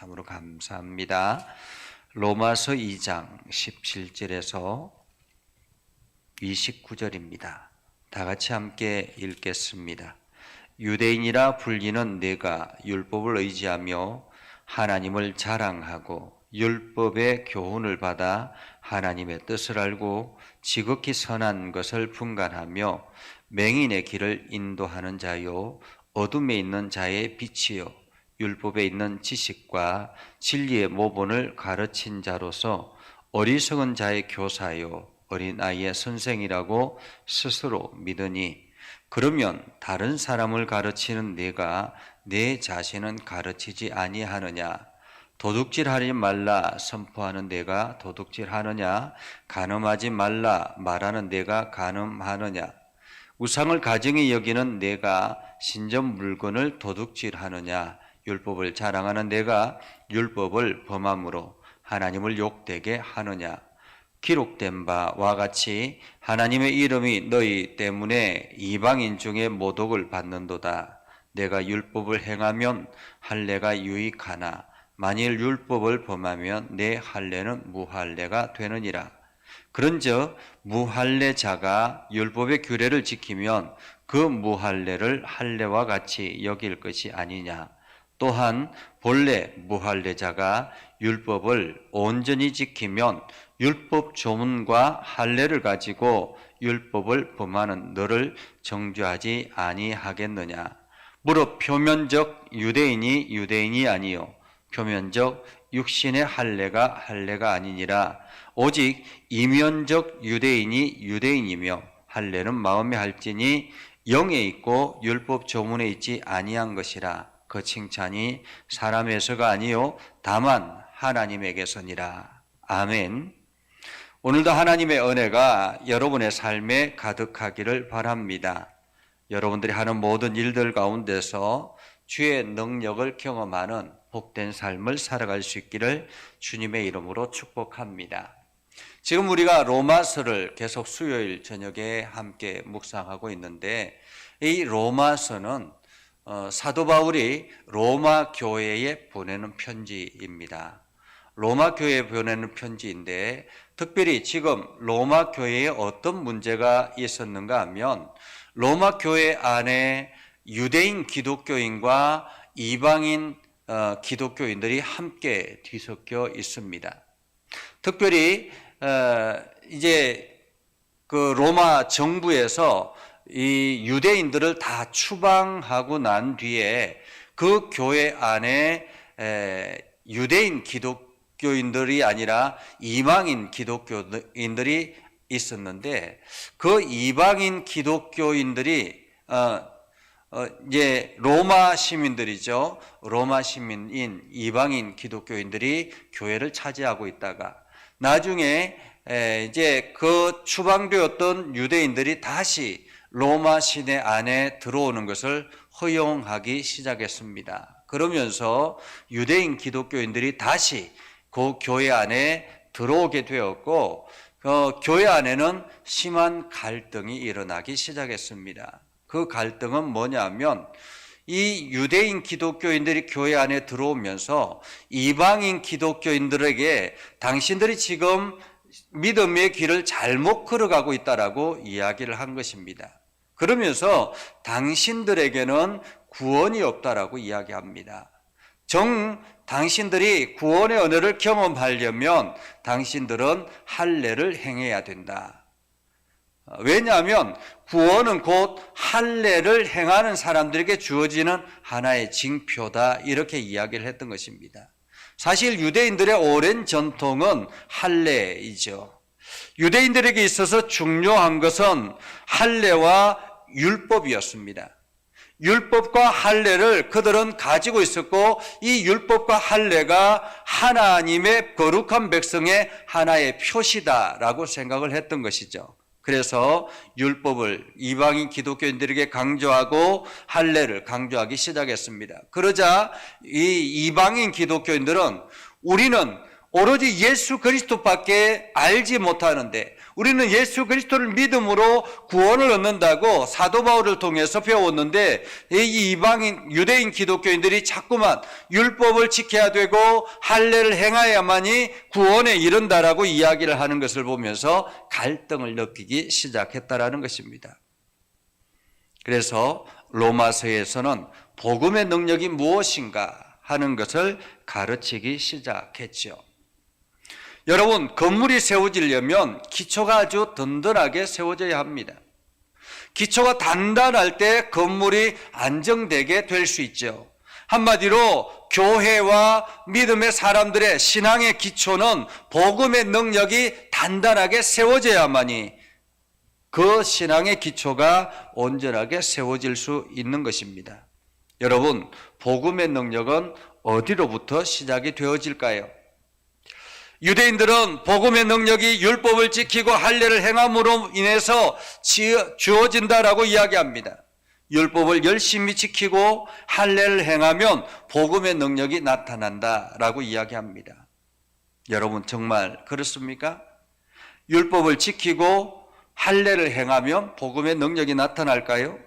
참으로 감사합니다. 로마서 2장 17절에서 29절입니다. 다 같이 함께 읽겠습니다. 유대인이라 불리는 내가 율법을 의지하며 하나님을 자랑하고 율법의 교훈을 받아 하나님의 뜻을 알고 지극히 선한 것을 분간하며 맹인의 길을 인도하는 자요 어둠에 있는 자의 빛이요 율법에 있는 지식과 진리의 모본을 가르친 자로서 어리석은 자의 교사요 어린아이의 선생이라고 스스로 믿으니 그러면 다른 사람을 가르치는 내가 내 자신은 가르치지 아니하느냐? 도둑질하지 말라 선포하는 내가 도둑질하느냐? 간음하지 말라 말하는 내가 간음하느냐? 우상을 가증히 여기는 내가 신전 물건을 도둑질하느냐? 율법을 자랑하는 내가 율법을 범함으로 하나님을 욕되게 하느냐? 기록된 바와 같이 하나님의 이름이 너희 때문에 이방인 중에 모독을 받는도다. 내가 율법을 행하면 할례가 유익하나 만일 율법을 범하면 내 할례는 무할례가 되느니라. 그런즉 무할례자가 율법의 규례를 지키면 그 무할례를 할례와 같이 여길 것이 아니냐. 또한 본래 무할례자가 율법을 온전히 지키면 율법 조문과 할례를 가지고 율법을 범하는 너를 정죄하지 아니하겠느냐. 무릇 표면적 유대인이 아니요 표면적 육신의 할례가 아니니라. 오직 이면적 유대인이 유대인이며 할례는 마음에 할지니 영에 있고 율법 조문에 있지 아니한 것이라. 그 칭찬이 사람에서가 아니요 다만 하나님에게서니라. 아멘. 오늘도 하나님의 은혜가 여러분의 삶에 가득하기를 바랍니다. 여러분들이 하는 모든 일들 가운데서 주의 능력을 경험하는 복된 삶을 살아갈 수 있기를 주님의 이름으로 축복합니다. 지금 우리가 로마서를 계속 수요일 저녁에 함께 묵상하고 있는데 이 로마서는 사도 바울이 로마 교회에 보내는 편지입니다. 로마 교회에 보내는 편지인데 특별히 지금 로마 교회에 어떤 문제가 있었는가 하면 로마 교회 안에 유대인 기독교인과 이방인 기독교인들이 함께 뒤섞여 있습니다. 특별히 이제 그 로마 정부에서 이 유대인들을 다 추방하고 난 뒤에 그 교회 안에 유대인 기독교인들이 아니라 이방인 기독교인들이 있었는데 그 이방인 기독교인들이 이제 로마 시민들이죠. 로마 시민인 이방인 기독교인들이 교회를 차지하고 있다가 나중에 이제 그 추방되었던 유대인들이 다시 로마 시내 안에 들어오는 것을 허용하기 시작했습니다. 그러면서 유대인 기독교인들이 다시 그 교회 안에 들어오게 되었고 교회 안에는 심한 갈등이 일어나기 시작했습니다. 그 갈등은 뭐냐면 이 유대인 기독교인들이 교회 안에 들어오면서 이방인 기독교인들에게 당신들이 지금 믿음의 길을 잘못 걸어가고 있다라고 이야기를 한 것입니다. 그러면서 당신들에게는 구원이 없다라고 이야기합니다. 당신들이 구원의 은혜를 경험하려면 당신들은 할례를 행해야 된다. 왜냐하면 구원은 곧 할례를 행하는 사람들에게 주어지는 하나의 징표다 이렇게 이야기를 했던 것입니다. 사실 유대인들의 오랜 전통은 할례이죠. 유대인들에게 있어서 중요한 것은 할례와 율법이었습니다. 율법과 할례를 그들은 가지고 있었고 이 율법과 할례가 하나님의 거룩한 백성의 하나의 표시다라고 생각을 했던 것이죠. 그래서 율법을 이방인 기독교인들에게 강조하고 할례를 강조하기 시작했습니다. 그러자 이 이방인 기독교인들은 우리는 오로지 예수 그리스도밖에 알지 못하는데 우리는 예수 그리스도를 믿음으로 구원을 얻는다고 사도 바울을 통해서 배웠는데, 이 이방인 유대인 기독교인들이 자꾸만 율법을 지켜야 되고 할례를 행해야만이 구원에 이른다라고 이야기를 하는 것을 보면서 갈등을 느끼기 시작했다라는 것입니다. 그래서 로마서에서는 복음의 능력이 무엇인가 하는 것을 가르치기 시작했죠. 여러분, 건물이 세워지려면 기초가 아주 든든하게 세워져야 합니다. 기초가 단단할 때 건물이 안정되게 될 수 있죠. 한마디로 교회와 믿음의 사람들의 신앙의 기초는 복음의 능력이 단단하게 세워져야만이 그 신앙의 기초가 온전하게 세워질 수 있는 것입니다. 여러분, 복음의 능력은 어디로부터 시작이 되어질까요? 유대인들은 복음의 능력이 율법을 지키고 할례를 행함으로 인해서 주어진다라고 이야기합니다. 율법을 열심히 지키고 할례를 행하면 복음의 능력이 나타난다라고 이야기합니다. 여러분, 정말 그렇습니까? 율법을 지키고 할례를 행하면 복음의 능력이 나타날까요?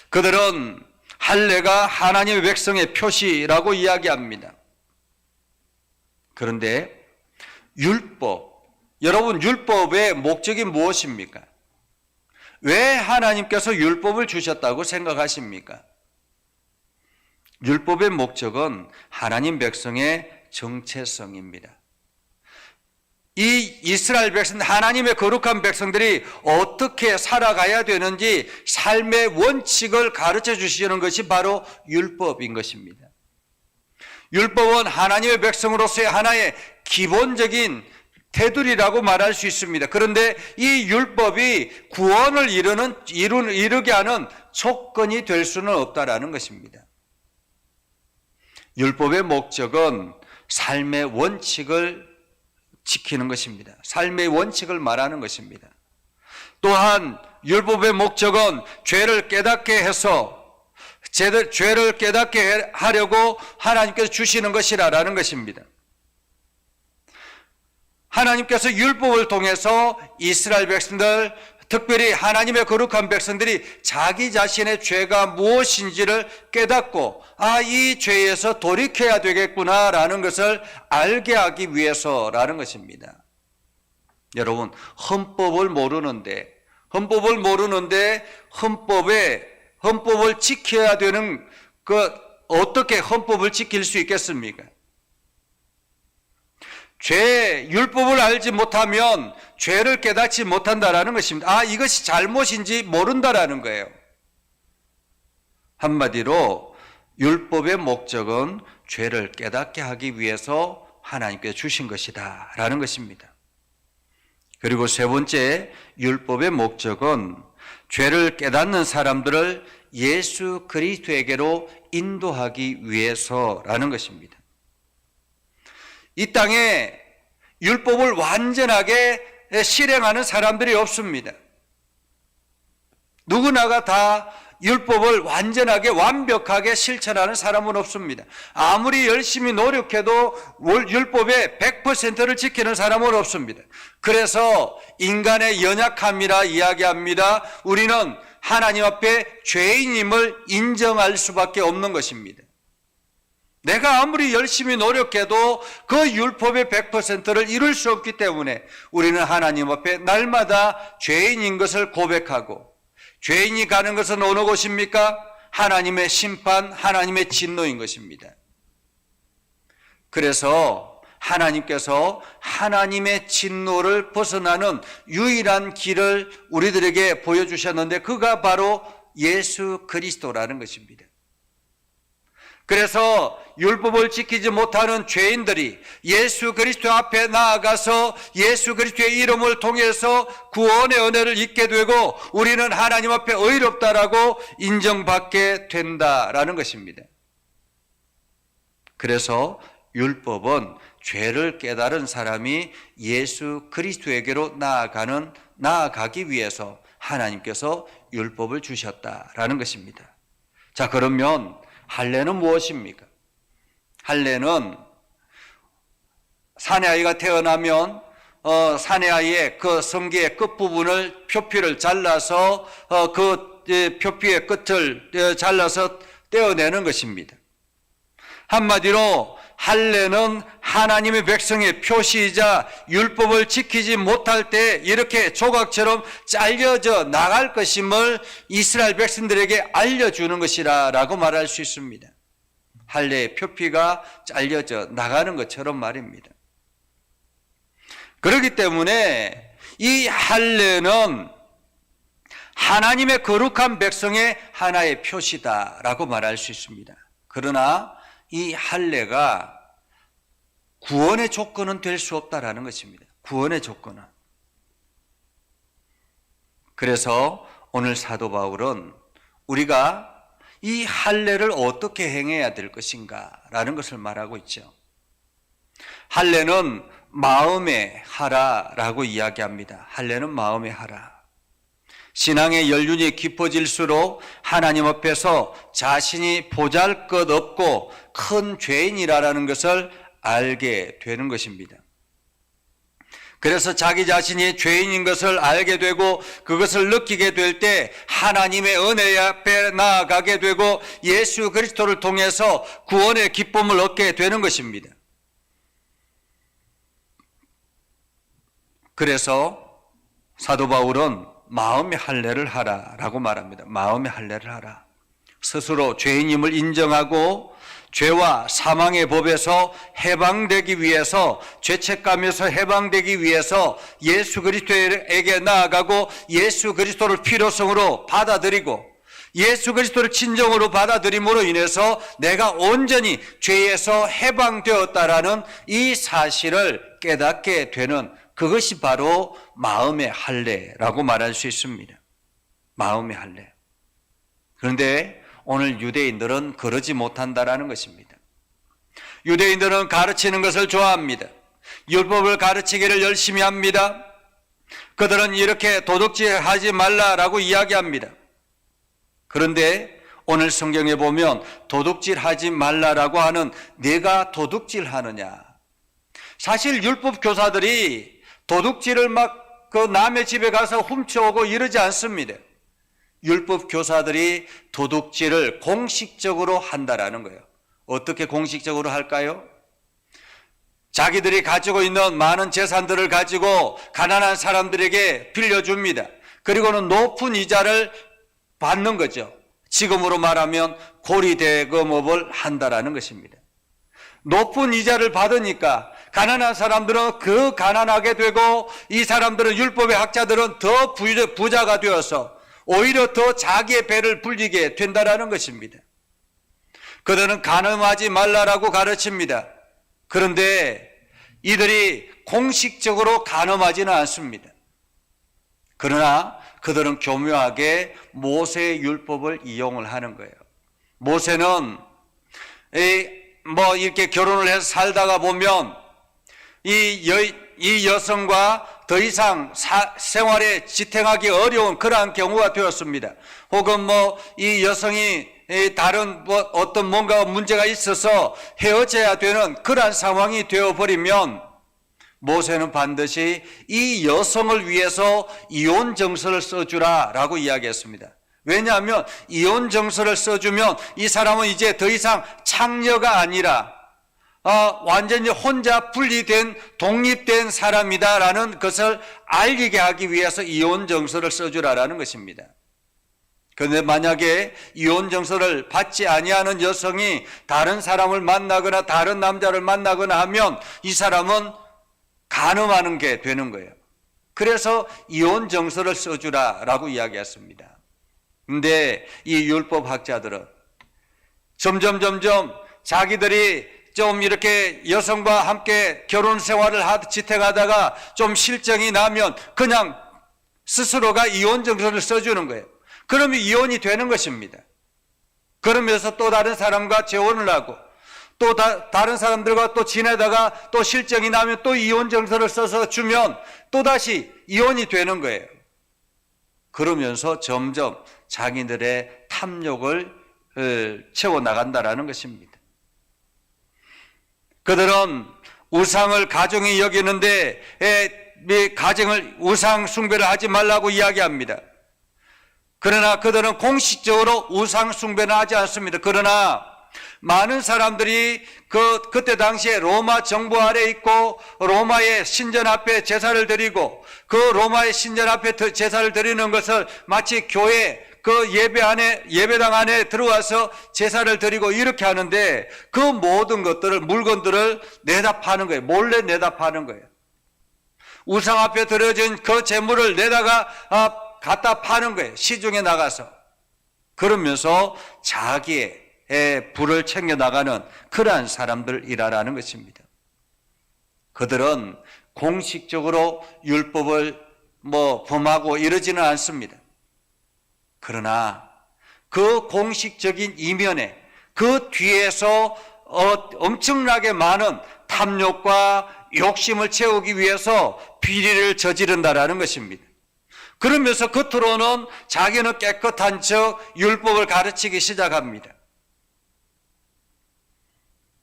그들은 할례가 하나님의 백성의 표시라고 이야기합니다. 그런데 율법, 여러분, 율법의 목적이 무엇입니까? 왜 하나님께서 율법을 주셨다고 생각하십니까? 율법의 목적은 하나님 백성의 정체성입니다. 이 이스라엘 백성, 하나님의 거룩한 백성들이 어떻게 살아가야 되는지 삶의 원칙을 가르쳐 주시는 것이 바로 율법인 것입니다. 율법은 하나님의 백성으로서의 하나의 기본적인 테두리라고 말할 수 있습니다. 그런데 이 율법이 구원을 이루게 하는 조건이 될 수는 없다라는 것입니다. 율법의 목적은 삶의 원칙을 지키는 것입니다. 삶의 원칙을 말하는 것입니다. 또한 율법의 목적은 죄를 깨닫게 해서 죄를 깨닫게 하려고 하나님께서 주시는 것이라는 것입니다. 하나님께서 율법을 통해서 이스라엘 백성들, 특별히 하나님의 거룩한 백성들이 자기 자신의 죄가 무엇인지를 깨닫고 이 죄에서 돌이켜야 되겠구나라는 것을 알게 하기 위해서라는 것입니다. 여러분, 헌법을 모르는데 헌법을 지켜야 되는 어떻게 헌법을 지킬 수 있겠습니까? 율법을 알지 못하면 죄를 깨닫지 못한다라는 것입니다. 이것이 잘못인지 모른다라는 거예요. 한마디로 율법의 목적은 죄를 깨닫게 하기 위해서 하나님께서 주신 것이다 라는 것입니다. 그리고 세 번째, 율법의 목적은 죄를 깨닫는 사람들을 예수 그리스도에게로 인도하기 위해서라는 것입니다. 이 땅에 율법을 완전하게 실행하는 사람들이 없습니다. 누구나가 다 율법을 완벽하게 실천하는 사람은 없습니다. 아무리 열심히 노력해도 율법의 100%를 지키는 사람은 없습니다. 그래서 인간의 연약함이라 이야기합니다. 우리는 하나님 앞에 죄인임을 인정할 수밖에 없는 것입니다. 내가 아무리 열심히 노력해도 그 율법의 100%를 이룰 수 없기 때문에 우리는 하나님 앞에 날마다 죄인인 것을 고백하고, 죄인이 가는 것은 어느 곳입니까? 하나님의 심판, 하나님의 진노인 것입니다. 그래서 하나님께서 하나님의 진노를 벗어나는 유일한 길을 우리들에게 보여주셨는데 그가 바로 예수 그리스도라는 것입니다. 그래서 율법을 지키지 못하는 죄인들이 예수 그리스도 앞에 나아가서 예수 그리스도의 이름을 통해서 구원의 은혜를 잊게 되고 우리는 하나님 앞에 의롭다라고 인정받게 된다라는 것입니다. 그래서 율법은 죄를 깨달은 사람이 예수 그리스도에게로 나아가기 위해서 하나님께서 율법을 주셨다라는 것입니다. 자, 그러면 할례는 무엇입니까? 할례는 사내 아이가 태어나면 사내아이의 그 성기의 끝부분을 표피를 잘라서 그 표피의 끝을 잘라서 떼어내는 것입니다. 한마디로 할례는 하나님의 백성의 표시이자 율법을 지키지 못할 때 이렇게 조각처럼 잘려져 나갈 것임을 이스라엘 백성들에게 알려주는 것이라고 말할 수 있습니다. 할례의 표피가 잘려져 나가는 것처럼 말입니다. 그렇기 때문에 이 할례는 하나님의 거룩한 백성의 하나의 표시다라고 말할 수 있습니다. 그러나 이 할례가 구원의 조건은 될 수 없다라는 것입니다. 구원의 조건은. 그래서 오늘 사도 바울은 우리가 이 할례를 어떻게 행해야 될 것인가라는 것을 말하고 있죠. 할례는 마음에 하라라고 이야기합니다. 할례는 마음에 하라. 신앙의 연륜이 깊어질수록 하나님 앞에서 자신이 보잘것없고 큰 죄인이라는 것을 알게 되는 것입니다. 그래서 자기 자신이 죄인인 것을 알게 되고 그것을 느끼게 될 때 하나님의 은혜 앞에 나아가게 되고 예수 그리스도를 통해서 구원의 기쁨을 얻게 되는 것입니다. 그래서 사도 바울은 마음의 할례를 하라라고 말합니다. 마음의 할례를 하라. 스스로 죄인임을 인정하고 죄와 사망의 법에서 해방되기 위해서, 죄책감에서 해방되기 위해서 예수 그리스도에게 나아가고 예수 그리스도를 필요성으로 받아들이고 예수 그리스도를 친정으로 받아들임으로 인해서 내가 온전히 죄에서 해방되었다라는 이 사실을 깨닫게 되는, 그것이 바로 마음의 할례라고 말할 수 있습니다. 마음의 할례. 그런데 오늘 유대인들은 그러지 못한다라는 것입니다. 유대인들은 가르치는 것을 좋아합니다. 율법을 가르치기를 열심히 합니다. 그들은 이렇게 도둑질하지 말라라고 이야기합니다. 그런데 오늘 성경에 보면 도둑질하지 말라라고 하는 내가 도둑질하느냐. 사실 율법 교사들이 도둑질을 막 그 남의 집에 가서 훔쳐오고 이러지 않습니다. 율법 교사들이 도둑질을 공식적으로 한다라는 거예요. 어떻게 공식적으로 할까요? 자기들이 가지고 있는 많은 재산들을 가지고 가난한 사람들에게 빌려줍니다. 그리고는 높은 이자를 받는 거죠. 지금으로 말하면 고리대금업을 한다라는 것입니다. 높은 이자를 받으니까 가난한 사람들은 그 가난하게 되고 이 사람들은 율법의 학자들은 더 부자가 되어서 오히려 더 자기의 배를 불리게 된다라는 것입니다. 그들은 간음하지 말라라고 가르칩니다. 그런데 이들이 공식적으로 간음하지는 않습니다. 그러나 그들은 교묘하게 모세의 율법을 이용을 하는 거예요. 모세는 이렇게 결혼을 해서 살다가 보면 이 여성과 더 이상 생활에 지탱하기 어려운 그러한 경우가 되었습니다. 혹은 이 여성이 다른 어떤 뭔가 문제가 있어서 헤어져야 되는 그러한 상황이 되어버리면 모세는 반드시 이 여성을 위해서 이혼 정서를 써주라라고 이야기했습니다. 왜냐하면 이혼 정서를 써주면 이 사람은 이제 더 이상 창녀가 아니라 완전히 혼자 분리된 독립된 사람이다라는 것을 알리게 하기 위해서 이혼 정서를 써주라라는 것입니다. 그런데 만약에 이혼 정서를 받지 아니하는 여성이 다른 사람을 만나거나 다른 남자를 만나거나 하면 이 사람은 간음하는 게 되는 거예요. 그래서 이혼 정서를 써주라라고 이야기했습니다. 그런데 이 율법학자들은 점점 자기들이 좀 이렇게 여성과 함께 결혼 생활을 지탱하다가 좀 실정이 나면 그냥 스스로가 이혼 정서를 써주는 거예요. 그러면 이혼이 되는 것입니다. 그러면서 또 다른 사람과 재혼을 하고 또 다른 사람들과 또 지내다가 또 실정이 나면 또 이혼 정서를 써서 주면 또다시 이혼이 되는 거예요. 그러면서 점점 자기들의 탐욕을 채워나간다라는 것입니다. 그들은 우상을 가중히 여기는데 가정을 우상 숭배를 하지 말라고 이야기합니다. 그러나 그들은 공식적으로 우상 숭배는 하지 않습니다. 그러나 많은 사람들이 그때 당시에 로마 정부 아래 있고 로마의 신전 앞에 제사를 드리고 그 로마의 신전 앞에 제사를 드리는 것을 마치 교회 그 예배당 안에 들어와서 제사를 드리고 이렇게 하는데 그 모든 것들을, 물건들을 내다 파는 거예요. 몰래 내다 파는 거예요. 우상 앞에 드려진 그 재물을 내다가 갖다 파는 거예요. 시중에 나가서. 그러면서 자기의 부를 챙겨나가는 그러한 사람들이라는 것입니다. 그들은 공식적으로 율법을 범하고 이러지는 않습니다. 그러나 그 공식적인 이면에 그 뒤에서 엄청나게 많은 탐욕과 욕심을 채우기 위해서 비리를 저지른다라는 것입니다. 그러면서 겉으로는 자기는 깨끗한 척 율법을 가르치기 시작합니다.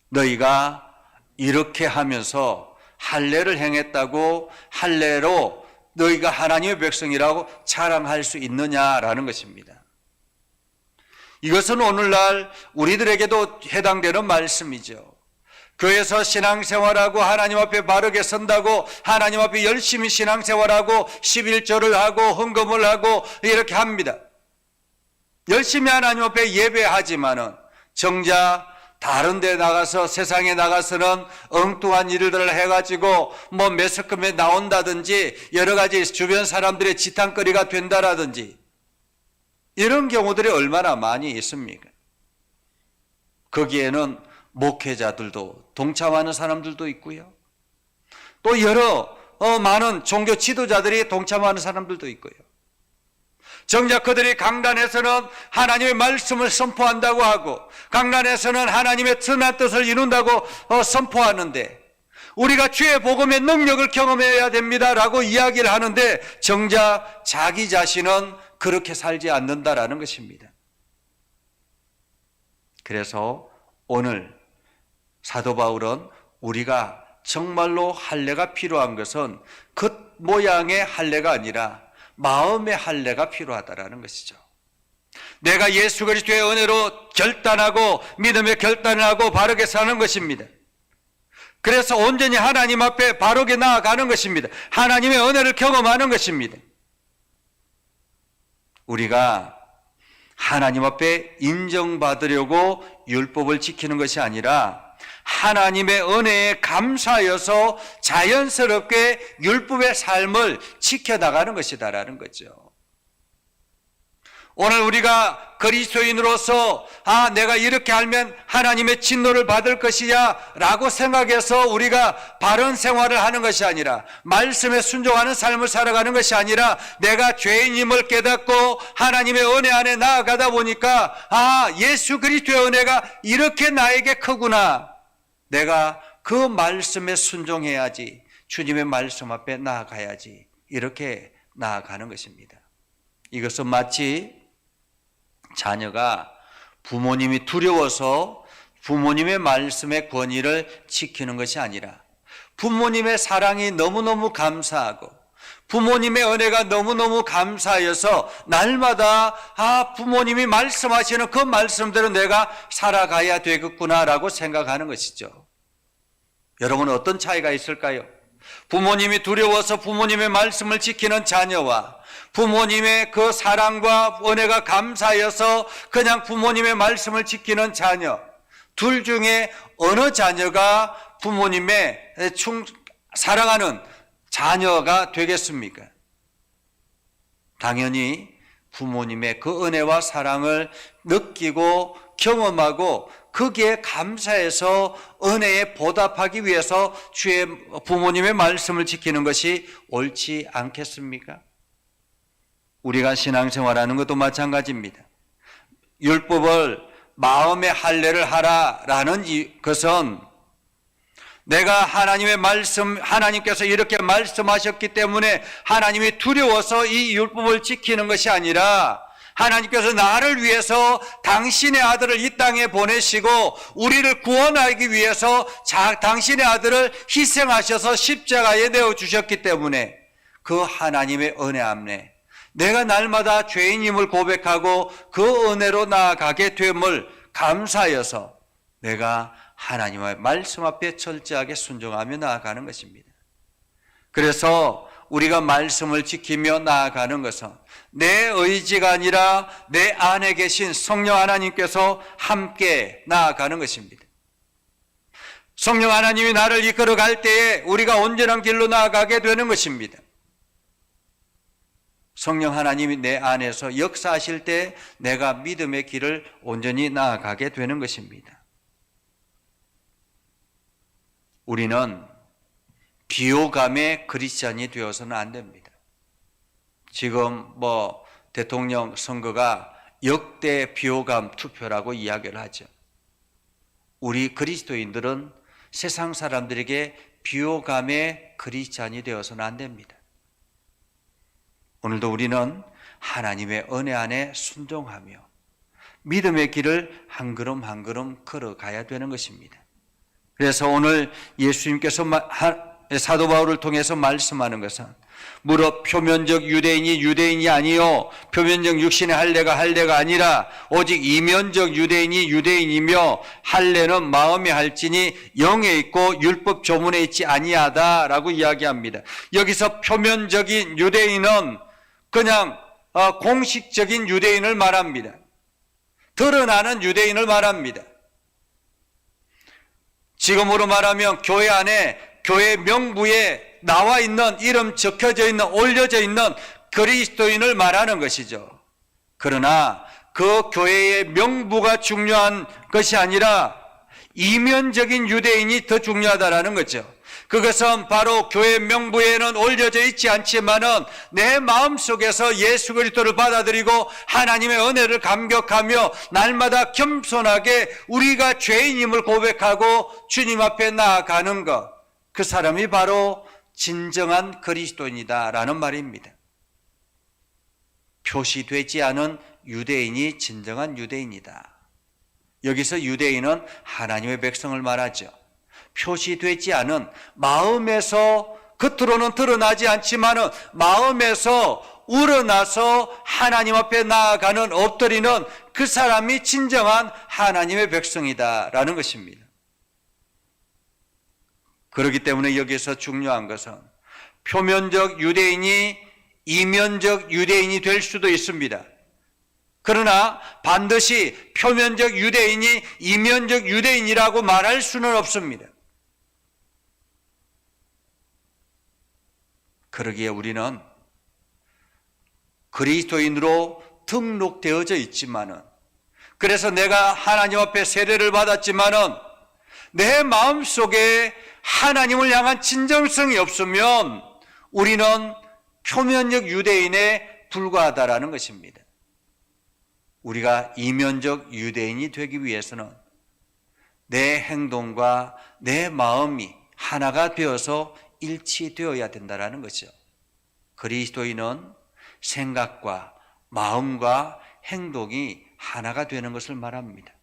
너희가 이렇게 하면서 할례를 행했다고 할례로 너희가 하나님의 백성이라고 자랑할 수 있느냐라는 것입니다. 이것은 오늘날 우리들에게도 해당되는 말씀이죠. 교회에서 신앙생활하고 하나님 앞에 바르게 선다고 하나님 앞에 열심히 신앙생활하고 11조를 하고 헌금을 하고 이렇게 합니다. 열심히 하나님 앞에 예배하지만은 정작 다른 데 나가서 세상에 나가서는 엉뚱한 일들을 해가지고 매스컴에 나온다든지 여러 가지 주변 사람들의 지탄거리가 된다라든지 이런 경우들이 얼마나 많이 있습니까? 거기에는 목회자들도 동참하는 사람들도 있고요. 또 여러 많은 종교 지도자들이 동참하는 사람들도 있고요. 정작 그들이 강단에서는 하나님의 말씀을 선포한다고 하고 강단에서는 하나님의 선한 뜻을 이룬다고 선포하는데 우리가 주의 복음의 능력을 경험해야 됩니다라고 이야기를 하는데 정작 자기 자신은 그렇게 살지 않는다라는 것입니다. 그래서 오늘 사도 바울은 우리가 정말로 할례가 필요한 것은 그 모양의 할례가 아니라 마음의 할례가 필요하다라는 것이죠. 내가 예수 그리스도의 은혜로 결단하고 믿음의 결단을 하고 바르게 사는 것입니다. 그래서 온전히 하나님 앞에 바르게 나아가는 것입니다. 하나님의 은혜를 경험하는 것입니다. 우리가 하나님 앞에 인정받으려고 율법을 지키는 것이 아니라 하나님의 은혜에 감사하여서 자연스럽게 율법의 삶을 지켜나가는 것이다라는 거죠. 오늘 우리가 그리스도인으로서 내가 이렇게 하면 하나님의 진노를 받을 것이야 라고 생각해서 우리가 바른 생활을 하는 것이 아니라 말씀에 순종하는 삶을 살아가는 것이 아니라 내가 죄인임을 깨닫고 하나님의 은혜 안에 나아가다 보니까 예수 그리스도의 은혜가 이렇게 나에게 크구나. 내가 그 말씀에 순종해야지. 주님의 말씀 앞에 나아가야지. 이렇게 나아가는 것입니다. 이것은 마치 자녀가 부모님이 두려워서 부모님의 말씀의 권위를 지키는 것이 아니라 부모님의 사랑이 너무너무 감사하고 부모님의 은혜가 너무너무 감사하여서 날마다 부모님이 말씀하시는 그 말씀대로 내가 살아가야 되겠구나라고 생각하는 것이죠. 여러분은 어떤 차이가 있을까요? 부모님이 두려워서 부모님의 말씀을 지키는 자녀와 부모님의 그 사랑과 은혜가 감사하여서 그냥 부모님의 말씀을 지키는 자녀, 둘 중에 어느 자녀가 부모님의 사랑하는 자녀가 되겠습니까? 당연히 부모님의 그 은혜와 사랑을 느끼고 경험하고 거기에 감사해서 은혜에 보답하기 위해서 주의 부모님의 말씀을 지키는 것이 옳지 않겠습니까? 우리가 신앙생활하는 것도 마찬가지입니다. 율법을 마음의 할례를 하라라는 것은 내가 하나님의 말씀, 하나님께서 이렇게 말씀하셨기 때문에 하나님이 두려워서 이 율법을 지키는 것이 아니라 하나님께서 나를 위해서 당신의 아들을 이 땅에 보내시고 우리를 구원하기 위해서 당신의 아들을 희생하셔서 십자가에 내어주셨기 때문에 그 하나님의 은혜 안에 내가 날마다 죄인임을 고백하고 그 은혜로 나아가게 됨을 감사하여서 내가 하나님의 말씀 앞에 철저하게 순종하며 나아가는 것입니다. 그래서 우리가 말씀을 지키며 나아가는 것은 내 의지가 아니라 내 안에 계신 성령 하나님께서 함께 나아가는 것입니다. 성령 하나님이 나를 이끌어갈 때에 우리가 온전한 길로 나아가게 되는 것입니다. 성령 하나님이 내 안에서 역사하실 때 내가 믿음의 길을 온전히 나아가게 되는 것입니다. 우리는 비호감의 크리스찬이 되어서는 안 됩니다. 지금 대통령 선거가 역대 비호감 투표라고 이야기를 하죠. 우리 그리스도인들은 세상 사람들에게 비호감의 크리스찬이 되어서는 안 됩니다. 오늘도 우리는 하나님의 은혜 안에 순종하며 믿음의 길을 한 걸음 한 걸음 걸어가야 되는 것입니다. 그래서 오늘 예수님께서 사도 바울을 통해서 말씀하는 것은 무릇 표면적 유대인이 유대인이 아니요 표면적 육신의 할례가 아니라 오직 이면적 유대인이 유대인이며 할례는 마음에 할지니 영에 있고 율법 조문에 있지 아니하다라고 이야기합니다. 여기서 표면적인 유대인은 그냥 공식적인 유대인을 말합니다. 드러나는 유대인을 말합니다. 지금으로 말하면 교회 안에 교회 명부에 나와 있는 이름 적혀져 있는 올려져 있는 그리스도인을 말하는 것이죠. 그러나 그 교회의 명부가 중요한 것이 아니라 이면적인 유대인이 더 중요하다라는 거죠. 그것은 바로 교회 명부에는 올려져 있지 않지만은 내 마음속에서 예수 그리스도를 받아들이고 하나님의 은혜를 감격하며 날마다 겸손하게 우리가 죄인임을 고백하고 주님 앞에 나아가는 것, 그 사람이 바로 진정한 그리스도인이다라는 말입니다. 표시되지 않은 유대인이 진정한 유대인이다. 여기서 유대인은 하나님의 백성을 말하죠. 표시되지 않은 마음에서 겉으로는 드러나지 않지만은 마음에서 우러나서 하나님 앞에 나아가는 엎드리는 그 사람이 진정한 하나님의 백성이다라는 것입니다. 그렇기 때문에 여기서 중요한 것은 표면적 유대인이 이면적 유대인이 될 수도 있습니다. 그러나 반드시 표면적 유대인이 이면적 유대인이라고 말할 수는 없습니다. 그러기에 우리는 그리스도인으로 등록되어져 있지만은, 그래서 내가 하나님 앞에 세례를 받았지만은 내 마음속에 하나님을 향한 진정성이 없으면 우리는 표면적 유대인에 불과하다라는 것입니다. 우리가 이면적 유대인이 되기 위해서는 내 행동과 내 마음이 하나가 되어서 일치되어야 된다는 거죠. 그리스도인은 생각과 마음과 행동이 하나가 되는 것을 말합니다.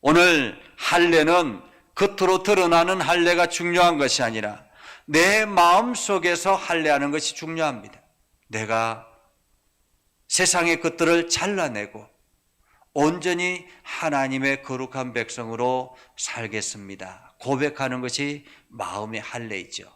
오늘 할례는 겉으로 드러나는 할례가 중요한 것이 아니라 내 마음속에서 할례하는 것이 중요합니다. 내가 세상의 것들을 잘라내고 온전히 하나님의 거룩한 백성으로 살겠습니다. 고백하는 것이 마음의 할례이죠.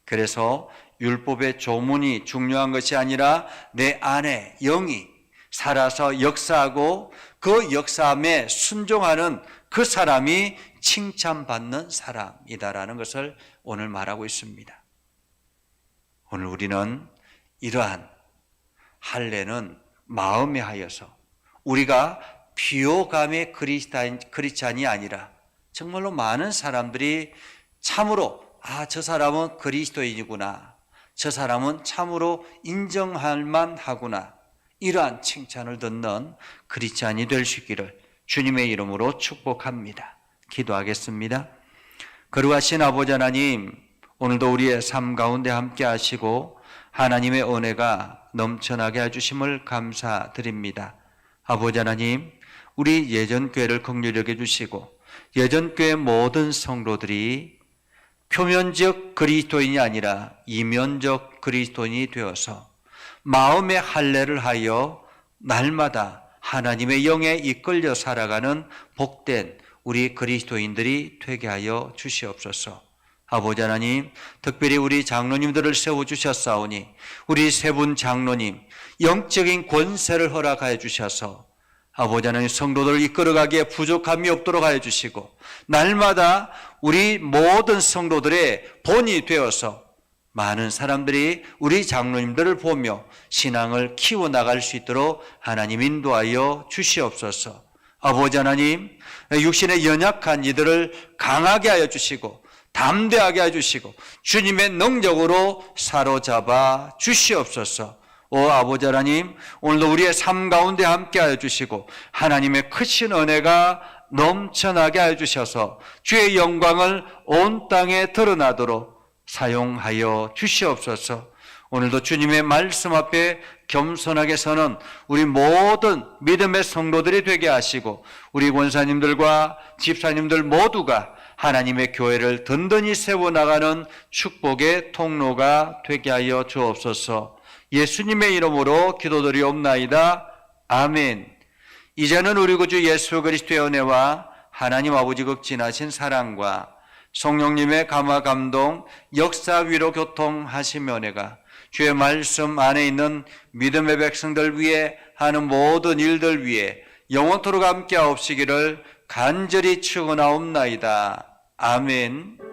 그래서 율법의 조문이 중요한 것이 아니라 내 안에 영이 살아서 역사하고 그 역사함에 순종하는 그 사람이 칭찬받는 사람이다라는 것을 오늘 말하고 있습니다. 오늘 우리는 이러한 할례는 마음에 하여서 우리가 비호감의 크리스찬이 아니라 정말로 많은 사람들이 참으로 저 사람은 그리스도인이구나, 저 사람은 참으로 인정할 만하구나, 이러한 칭찬을 듣는 크리스찬이 될 수 있기를 주님의 이름으로 축복합니다. 기도하겠습니다. 거룩하신 아버지 하나님, 오늘도 우리의 삶 가운데 함께 하시고 하나님의 은혜가 넘쳐나게 해주심을 감사드립니다. 아버지 하나님, 우리 예전교회를 긍휼히 여겨주시고 예전교회 모든 성도들이 표면적 그리스도인이 아니라 이면적 그리스도인이 되어서 마음의 할례를 하여 날마다 하나님의 영에 이끌려 살아가는 복된 우리 그리스도인들이 되게 하여 주시옵소서. 아버지 하나님, 특별히 우리 장로님들을 세워주셨사오니 우리 세 분 장로님 영적인 권세를 허락하여 주셔서 아버지 하나님 성도들을 이끌어가기에 부족함이 없도록 하여 주시고 날마다 우리 모든 성도들의 본이 되어서 많은 사람들이 우리 장로님들을 보며 신앙을 키워나갈 수 있도록 하나님 인도하여 주시옵소서. 아버지 하나님, 육신의 연약한 이들을 강하게 하여 주시고 담대하게 하여 주시고 주님의 능력으로 사로잡아 주시옵소서. 오 아버지 하나님, 오늘도 우리의 삶 가운데 함께 하여 주시고 하나님의 크신 은혜가 넘쳐나게 하여 주셔서 주의 영광을 온 땅에 드러나도록 사용하여 주시옵소서. 오늘도 주님의 말씀 앞에 겸손하게 서는 우리 모든 믿음의 성도들이 되게 하시고 우리 권사님들과 집사님들 모두가 하나님의 교회를 든든히 세워나가는 축복의 통로가 되게 하여 주옵소서. 예수님의 이름으로 기도드리옵나이다. 아멘. 이제는 우리 구주 예수 그리스도의 은혜와 하나님 아버지 극진하신 사랑과 성령님의 감화 감동 역사 위로 교통하시며 은혜가 주의 말씀 안에 있는 믿음의 백성들 위해 하는 모든 일들 위해 영원토록 함께 하옵시기를 간절히 축원하옵나이다. 아멘.